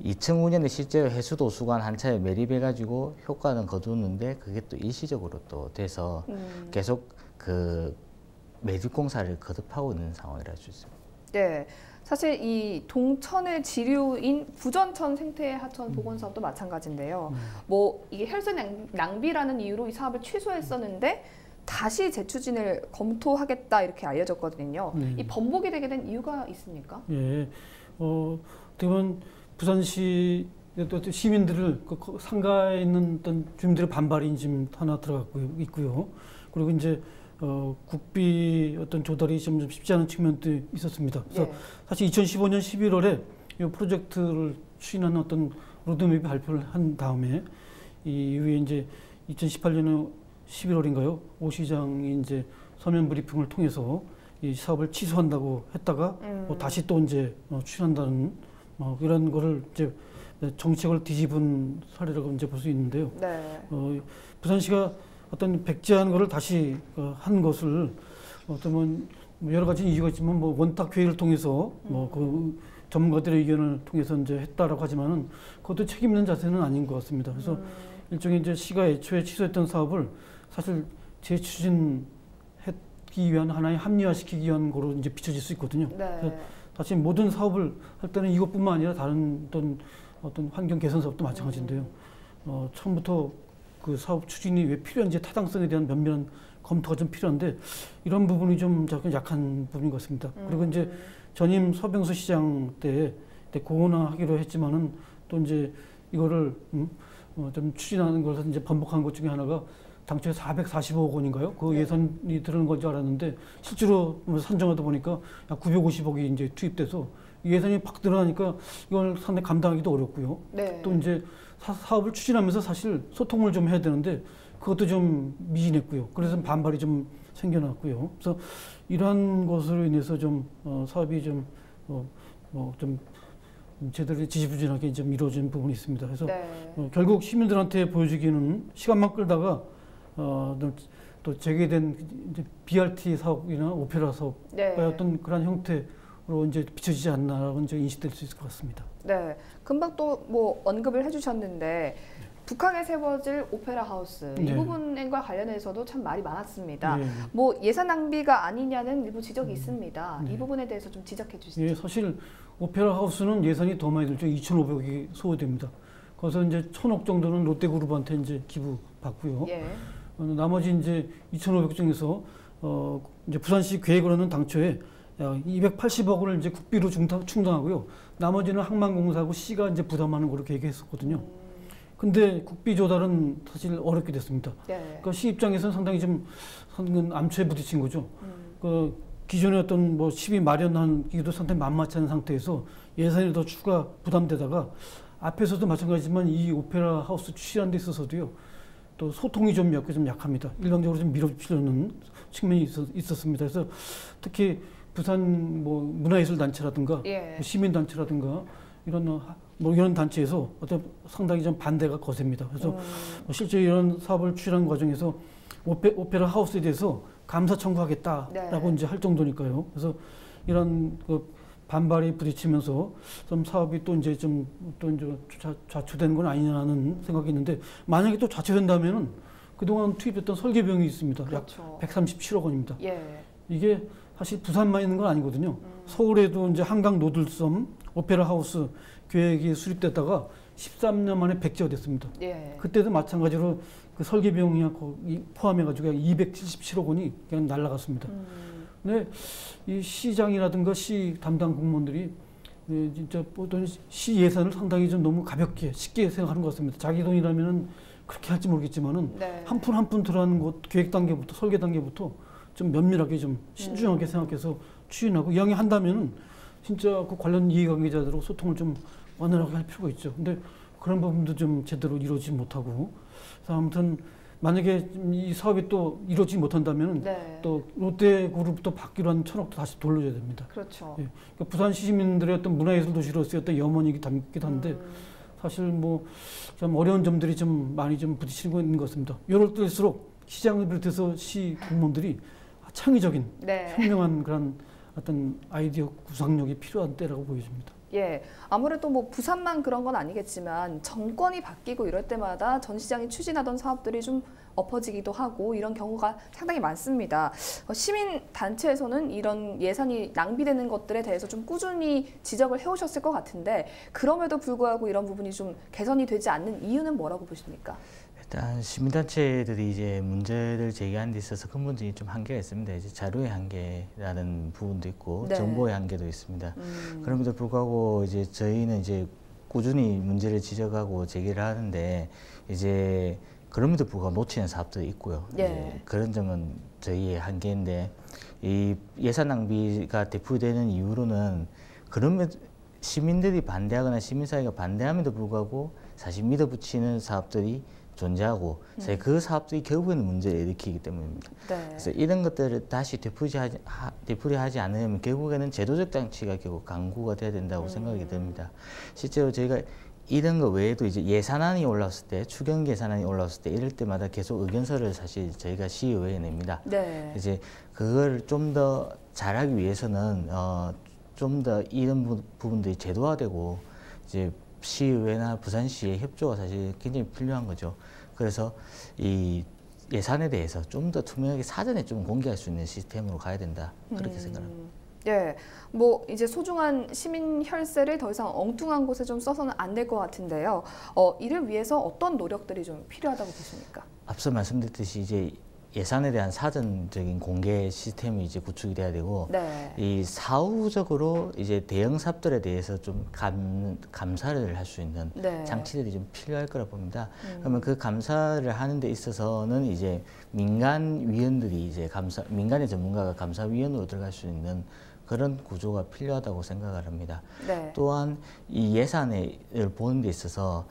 2009년에 실제로 해수도 수관 한 차례 매립해가지고 효과는 거두었는데 그게 또 일시적으로 또 돼서 계속 그 매립 공사를 거듭하고 있는 상황이라 할 수 있습니다. 네. 사실 이 동천의 지류인 부전천 생태 하천 복원 사업도 마찬가지인데요. 뭐 이게 혈세 낭비라는 이유로 이 사업을 취소했었는데 다시 재추진을 검토하겠다 이렇게 알려졌거든요. 이 번복이 되게 된 이유가 있습니까? 예, 어떻게 보면 부산시 시민들을 그 상가에 있는 어떤 주민들의 반발이 지금 하나 들어가고 있고요. 그리고 이제 국비 어떤 조달이 좀 쉽지 않은 측면도 있었습니다. 그래서 사실 2015년 11월에 이 프로젝트를 추진하는 어떤 로드맵 발표를 한 다음에 이 이후에 이제 2018년 11월인가요? 오 시장이 이제 서면 브리핑을 통해서 이 사업을 취소한다고 했다가 다시 또 이제 추진한다는 이런 거를 이제 정책을 뒤집은 사례라고 이제 볼 수 있는데요. 부산시가 어떤 백지한 거를 다시 한 것을 어떤 여러 가지 이유가 있지만 뭐 원탁 회의를 통해서 그 전문가들의 의견을 통해서 이제 했다라고 하지만은 그것도 책임 있는 자세는 아닌 것 같습니다. 그래서 일종의 이제 시가 애초에 취소했던 사업을 사실 재추진하기 위한 하나의 합리화시키기 위한 거로 이제 비춰질 수 있거든요. 사실 모든 사업을 할 때는 이것뿐만 아니라 다른 어떤 환경 개선 사업도 마찬가지인데요. 처음부터 그 사업 추진이 왜 필요한지 타당성에 대한 면밀한 검토가 좀 필요한데 이런 부분이 좀 약한 부분인 것 같습니다. 그리고 이제 전임 서병수 시장 때 공론화하기로 했지만은 또 이제 이거를 좀 추진하는 것을 이제 번복한 것 중에 하나가 당초에 445억 원인가요? 그 예산이 들어오는 건 줄 알았는데 실제로 산정하다 보니까 약 950억이 이제 투입돼서 예산이 팍 들어가니까 이걸 상당히 감당하기도 어렵고요. 또 이제 사업을 추진하면서 사실 소통을 좀 해야 되는데 그것도 좀 미진했고요. 그래서 반발이 좀 생겨났고요. 그래서 이러한 것으로 인해서 좀 사업이 좀 제대로 지지부진하게 좀 이루어진 부분이 있습니다. 그래서 결국 시민들한테 보여주기는 시간만 끌다가 또 재개된 이제 BRT 사업이나 오페라 사업의 어떤 그런 형태로 이제 비춰지지 않나라고 이제 인식될 수 있을 것 같습니다. 네, 금방 또 뭐 언급을 해주셨는데 북한에 세워질 오페라 하우스 이 부분과 관련해서도 참 말이 많았습니다. 뭐 예산 낭비가 아니냐는 일부 지적이 있습니다. 이 부분에 대해서 좀 지적해 주시죠. 예, 사실 오페라 하우스는 예산이 더 많이 들죠. 2,500억이 소요됩니다. 거기서 이제 1,000억 정도는 롯데그룹한테 이제 기부받고요. 나머지 이제 2,500억 중에서 이제 부산시 계획으로는 당초에 280억을 이제 국비로 충당하고요. 나머지는 항만공사하고 시가 이제 부담하는 걸로 계획했었거든요. 근데 국비 조달은 사실 어렵게 됐습니다. 그러니까 시 입장에서는 상당히 좀 암초에 부딪힌 거죠. 그 기존의 어떤 뭐 시비 마련하기도 상당히 만만치 않은 상태에서 예산이 더 추가 부담되다가 앞에서도 마찬가지지만 이 오페라 하우스 추진하는 데 있어서도요. 또 소통이 좀 약합니다. 일방적으로 좀 밀어붙이려는 측면이 있었습니다. 그래서 특히 부산 뭐 문화예술단체라든가 시민단체라든가 이런 단체에서 어떤 상당히 좀 반대가 거셉니다. 그래서 실제 이런 사업을 추진하는 과정에서 오페라 하우스에 대해서 감사 청구하겠다라고 이제 할 정도니까요. 그래서 이런 그 반발이 부딪히면서 좀 사업이 또 이제 좌초되는 건 아니냐는 생각이 있는데 만약에 또 좌초된다면은 그동안 투입했던 설계 비용이 있습니다. 약 137억 원입니다. 이게 사실 부산만 있는 건 아니거든요. 서울에도 이제 한강 노들섬 오페라 하우스 계획이 수립됐다가 13년 만에 백지가 됐습니다. 그때도 마찬가지로 그 설계 비용이 포함해가지고 277억 원이 그냥 날아갔습니다. 근데 이 시장이라든가 시 담당 공무원들이 진짜 보통 시 예산을 상당히 좀 너무 가볍게 쉽게 생각하는 것 같습니다. 자기 돈이라면은 그렇게 할지 모르겠지만은 한 푼 한 푼 들어가는 것 계획 단계부터 설계 단계부터 좀 면밀하게 좀 신중하게 생각해서 추진하고 이왕에 한다면은 진짜 그 관련 이해관계자들하고 소통을 좀 원활하게 할 필요가 있죠. 근데 그런 부분도 좀 제대로 이루어지지 못하고 그래서 아무튼 만약에 이 사업이 또 이루어지지 못한다면 또 롯데그룹부터 받기로 한 1,000억도 다시 돌려줘야 됩니다. 그러니까 부산 시민들의 어떤 문화예술 도시로서의 어떤 염원이 담기도 한데 사실 뭐 좀 어려운 점들이 좀 많이 좀 부딪히고 있는 것 같습니다. 이럴 때일수록 시장을 비롯해서 시 공무원들이 창의적인 현명한 그런 어떤 아이디어 구상력이 필요한 때라고 보여집니다. 예, 아무래도 뭐 부산만 그런 건 아니겠지만 정권이 바뀌고 이럴 때마다 전 시장이 추진하던 사업들이 좀 엎어지기도 하고 이런 경우가 상당히 많습니다. 시민단체에서는 이런 예산이 낭비되는 것들에 대해서 좀 꾸준히 지적을 해오셨을 것 같은데 그럼에도 불구하고 이런 부분이 좀 개선이 되지 않는 이유는 뭐라고 보십니까? 일단 시민단체들이 이제 문제를 제기하는 데 있어서 근본적인 좀 한계가 있습니다. 이제 자료의 한계라는 부분도 있고 네. 정보의 한계도 있습니다. 그럼에도 불구하고 이제 저희는 이제 꾸준히 문제를 지적하고 제기를 하는데 이제 그럼에도 불구하고 놓치는 사업들이 있고요. 예. 그런 점은 저희의 한계인데 이 예산 낭비가 대풀되는 이유로는 그러면 시민들이 반대하거나 시민사회가 반대함에도 불구하고 사실 밀어붙이는 사업들이 존재하고 사실 그 사업들이 결국에는 문제를 일으키기 때문입니다. 네. 그래서 이런 것들을 다시 되풀이하지 않으면 결국에는 제도적 장치가 결국 강구가 돼야 된다고 생각이 듭니다. 실제로 저희가 이런 거 외에도 이제 예산안이 올라왔을 때, 추경 예산안이 올라왔을 때 이럴 때마다 계속 의견서를 사실 저희가 시의회에 냅니다. 네. 이제 그걸 좀 더 잘하기 위해서는 좀 더 이런 부분들이 제도화되고 이제 시의회나 부산시의 협조가 사실 굉장히 필요한 거죠. 그래서 이 예산에 대해서 좀 더 투명하게 사전에 좀 공개할 수 있는 시스템으로 가야 된다. 그렇게 생각합니다. 예, 뭐 이제 소중한 시민 혈세를 더 이상 엉뚱한 곳에 좀 써서는 안 될 것 같은데요. 이를 위해서 어떤 노력들이 좀 필요하다고 보십니까? 앞서 말씀드렸듯이 이제 예산에 대한 사전적인 공개 시스템이 이제 구축이 돼야 되고 네. 이 사후적으로 이제 대형 사업들에 대해서 좀 감사를 할 수 있는 네. 장치들이 좀 필요할 거라 봅니다. 그러면 그 감사를 하는 데 있어서는 이제 민간 위원들이 이제 민간의 전문가가 감사위원으로 들어갈 수 있는 그런 구조가 필요하다고 생각을 합니다. 네. 또한 이 예산을 보는 데 있어서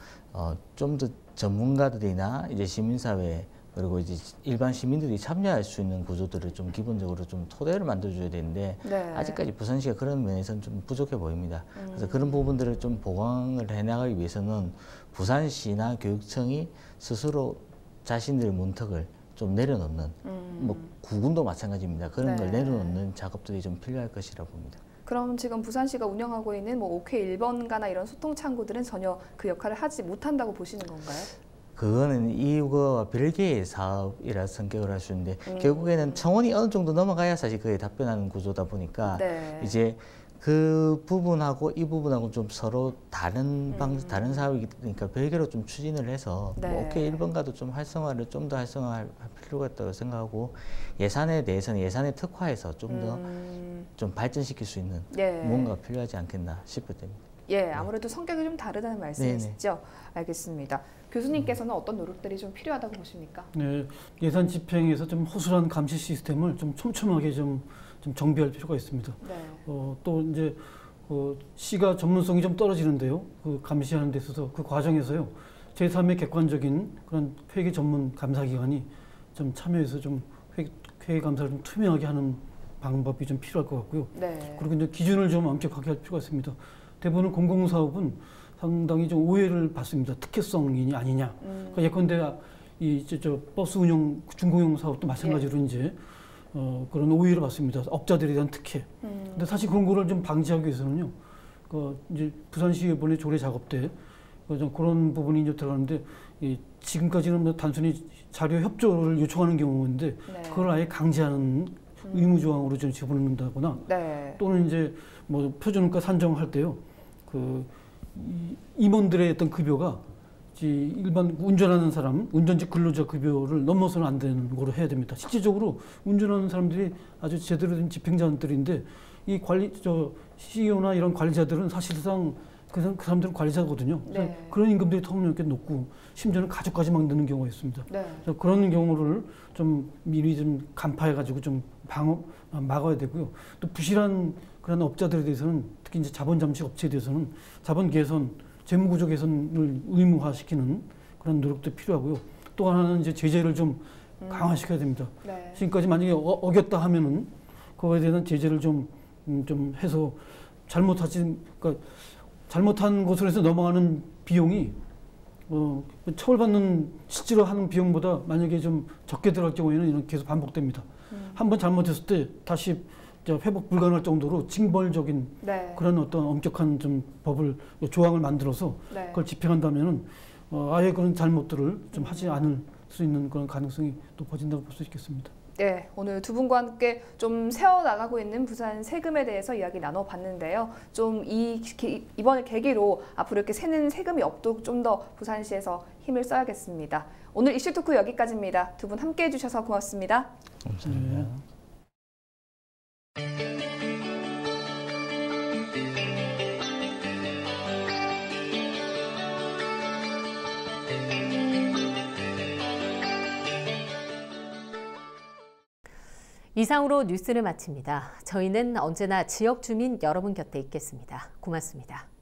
좀 더 전문가들이나 이제 시민사회 그리고 이제 일반 시민들이 참여할 수 있는 구조들을 좀 기본적으로 좀 토대를 만들어줘야 되는데 네. 아직까지 부산시가 그런 면에서는 좀 부족해 보입니다. 그래서 그런 부분들을 좀 보강을 해나가기 위해서는 부산시나 교육청이 스스로 자신들의 문턱을 좀 내려놓는 뭐 구군도 마찬가지입니다. 그런 네. 걸 내려놓는 작업들이 좀 필요할 것이라 봅니다. 그럼 지금 부산시가 운영하고 있는 뭐 OK 1번가나 이런 소통 창구들은 전혀 그 역할을 하지 못한다고 보시는 건가요? 그거는 이거와 별개의 사업이라 성격을 할 수 있는데 결국에는 청원이 어느 정도 넘어가야 사실 그게 답변하는 구조다 보니까 네. 이제 그 부분하고 이 부분하고 좀 서로 다른 다른 사업이니까 별개로 좀 추진을 해서 네. 뭐 OK 1번가도 좀 활성화를 좀 더 활성화할 필요가 있다고 생각하고 예산에 대해서는 예산에 특화해서 좀 더 좀 발전시킬 수 있는 예. 무언가가 필요하지 않겠나 싶을 때입니다. 예, 아무래도 성격이 좀 다르다는 말씀이시죠? 네네. 알겠습니다. 교수님께서는 어떤 노력들이 좀 필요하다고 보십니까? 네, 예산 집행에서 좀 허술한 감시 시스템을 좀 촘촘하게 좀 정비할 필요가 있습니다. 네. 또 이제 시가 전문성이 좀 떨어지는데요. 그 감시하는 데 있어서 그 과정에서요. 제3의 객관적인 그런 회계 전문 감사기관이 좀 참여해서 좀 회계 감사를 좀 투명하게 하는 방법이 좀 필요할 것 같고요. 네. 그리고 이제 기준을 좀 엄격하게 할 필요가 있습니다. 대부분 공공사업은 상당히 좀 오해를 받습니다. 특혜성이냐 아니냐. 그러니까 예컨대 저 버스 운영 중공용 사업도 마찬가지로 이제 그런 오해를 받습니다. 업자들에 대한 특혜. 근데 사실 그런 거를 좀 방지하기 위해서는요. 이제 부산시 이번에 조례 작업 때 그런 부분이 이제 들어가는데 지금까지는 단순히 자료 협조를 요청하는 경우인데 네. 그걸 아예 강제하는 의무 조항으로 좀 집어넣는다거나 네. 또는 이제 뭐 표준원가 산정할 때요. 임원들의 어떤 급여가 일반 운전하는 사람, 운전직 근로자 급여를 넘어서는 안 되는 거로 해야 됩니다. 실질적으로 운전하는 사람들이 아주 제대로 된 집행자들인데 이 CEO나 이런 관리자들은 사실상 그 사람들은 관리자거든요. 네. 그런 임금들이 터무니없게 높고 심지어는 가족까지 만드는 경우가 있습니다. 네. 그런 경우를 좀 미리 좀 간파해가지고 좀 막아야 되고요. 또 부실한 그런 업자들에 대해서는 특히 이제 자본 잠식 업체에 대해서는 자본 개선, 재무구조 개선을 의무화시키는 그런 노력도 필요하고요. 또 하나는 이제 제재를 좀 강화시켜야 됩니다. 네. 지금까지 만약에 어겼다 하면은 그거에 대한 제재를 좀 해서 잘못한 것으로 해서 넘어가는 비용이 처벌받는 실제로 하는 비용보다 만약에 좀 적게 들어갈 경우에는 이런 계속 반복됩니다. 한번 잘못했을 때 다시 회복 불가능할 정도로 징벌적인 네. 그런 어떤 엄격한 좀 법을 조항을 만들어서 네. 그걸 집행한다면은 아예 그런 잘못들을 좀 하지 않을 수 있는 그런 가능성이 높아진다고 볼 수 있겠습니다. 네, 오늘 두 분과 함께 좀 세워나가고 있는 부산 세금에 대해서 이야기 나눠봤는데요. 좀 이번을 계기로 앞으로 이렇게 새는 세금이 없도록 좀 더 부산시에서 힘을 써야겠습니다. 오늘 이슈 토크 여기까지입니다. 두 분 함께해 주셔서 고맙습니다. 감사합니다. 이상으로 뉴스를 마칩니다. 저희는 언제나 지역 주민 여러분 곁에 있겠습니다. 고맙습니다.